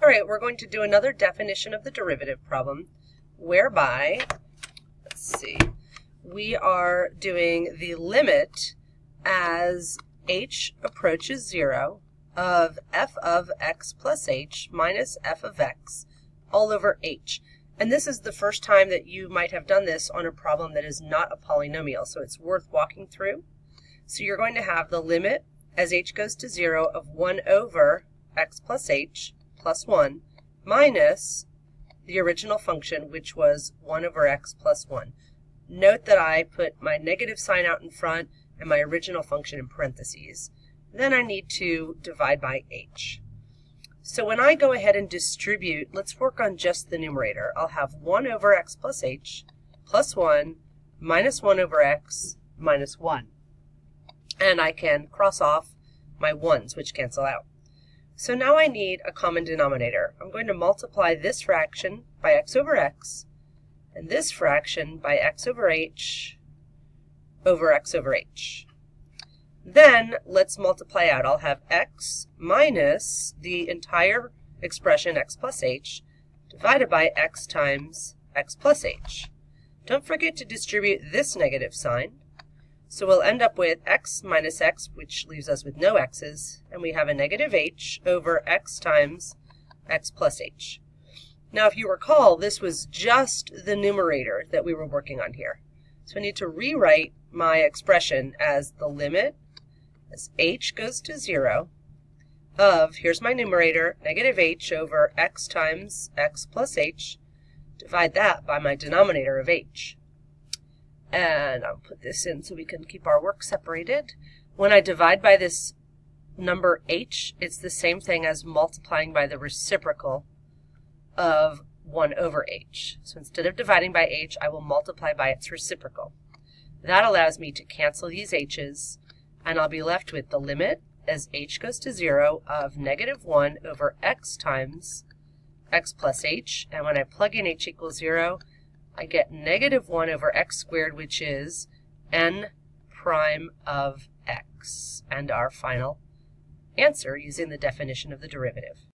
All right, we're going to do another definition of the derivative problem whereby, let's see, we are doing the limit as h approaches 0 of f of x plus h minus f of x all over h. And this is the first time that you might have done this on a problem that is not a polynomial, so it's worth walking through. So you're going to have the limit as h goes to 0 of 1 over x plus h plus 1 minus the original function, which was 1 over x plus 1. Note that I put my negative sign out in front and my original function in parentheses. Then I need to divide by h. So when I go ahead and distribute, let's work on just the numerator. I'll have 1 over x plus h plus 1 minus 1 over x minus 1. And I can cross off my 1's, which cancel out. So now I need a common denominator. I'm going to multiply this fraction by x over x and this fraction by x over h over x over h. Then let's multiply out. I'll have x minus the entire expression x plus h divided by x times x plus h. Don't forget to distribute this negative sign. So we'll end up with x minus x, which leaves us with no x's, and we have a negative h over x times x plus h. Now if you recall, this was just the numerator that we were working on here. So I need to rewrite my expression as the limit as h goes to 0 of, here's my numerator, negative h over x times x plus h. Divide that by my denominator of h. And I'll put this in so we can keep our work separated. When I divide by this number h, it's the same thing as multiplying by the reciprocal of 1 over h. So instead of dividing by h, I will multiply by its reciprocal. That allows me to cancel these h's, and I'll be left with the limit as h goes to 0 of negative 1 over x times x plus h. And when I plug in h equals 0, I get negative 1 over x squared, which is n prime of x, and our final answer using the definition of the derivative.